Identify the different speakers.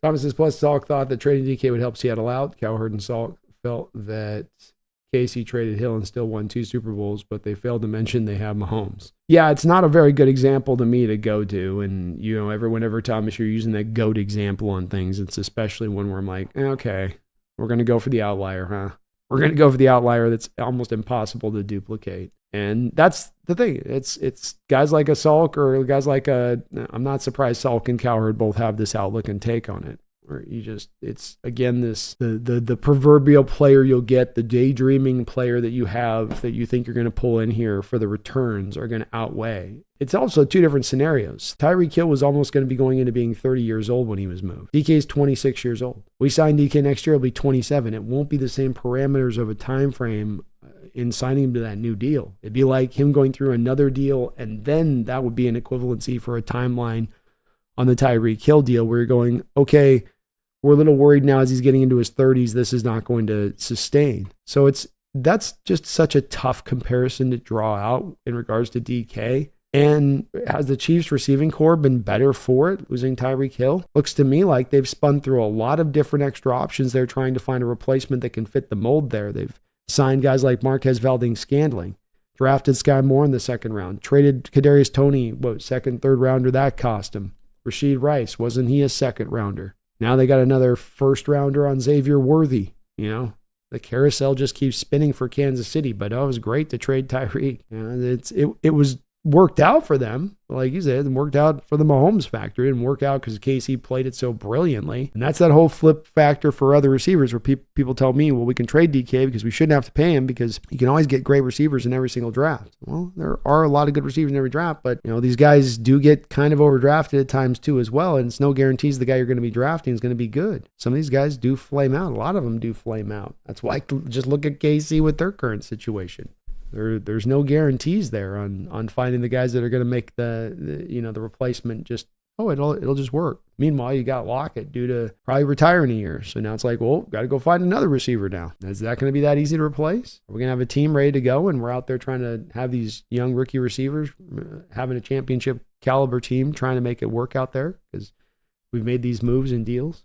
Speaker 1: Thomas says, plus Salk thought that trading DK would help Seattle out. Cowherd and Salk felt that KC traded Hill and still won 2 Super Bowls, but they failed to mention they have Mahomes. Yeah, it's not a very good example to me to go to. And, you know, whenever, Thomas, you're using that GOAT example on things, it's especially one where I'm like, okay, we're going to go for the outlier, huh? We're going to go for the outlier that's almost impossible to duplicate. And that's the thing. It's guys like a Salk or guys like I'm not surprised Salk and Cowherd both have this outlook and take on it. Where it's again this the proverbial player you'll get, the daydreaming player that you have that you think you're going to pull in here for the returns are going to outweigh. It's also 2 different scenarios. Tyreek Hill was almost going to be going into being 30 years old when he was moved. DK is 26 years old. We sign DK next year, he'll be 27. It won't be the same parameters of a time frame in signing him to that new deal. It'd be like him going through another deal, and then that would be an equivalency for a timeline on the Tyreek Hill deal where you're going, okay, we're a little worried now as he's getting into his 30s, this is not going to sustain. So that's just such a tough comparison to draw out in regards to DK. And has the Chiefs receiving core been better for it, losing Tyreek Hill? Looks to me like they've spun through a lot of different extra options. They're trying to find a replacement that can fit the mold there. They've signed guys like Marquez Valdes-Scantling, drafted Sky Moore in the 2nd round, traded Kadarius Toney, second, third rounder, that cost him. Rashid Rice, wasn't he a 2nd rounder? Now they got another 1st rounder on Xavier Worthy. You know, the carousel just keeps spinning for Kansas City, but it was great to trade Tyreek. You know, it was worked out for them. Like you said, it worked out for the Mahomes factor. It didn't work out because KC played it so brilliantly. And that's that whole flip factor for other receivers where people tell me, well, we can trade DK because we shouldn't have to pay him because you can always get great receivers in every single draft. Well, there are a lot of good receivers in every draft, but you know, these guys do get kind of overdrafted at times too as well. And it's no guarantees the guy you're going to be drafting is going to be good. Some of these guys do flame out. A lot of them do flame out. That's why just look at KC with their current situation. There's no guarantees there on finding the guys that are going to make the replacement just, it'll just work. Meanwhile, you got Lockett due to probably retire in a year. So now it's like, well, got to go find another receiver now. Is that going to be that easy to replace? Are we going to have a team ready to go and we're out there trying to have these young rookie receivers, having a championship caliber team trying to make it work out there because we've made these moves and deals?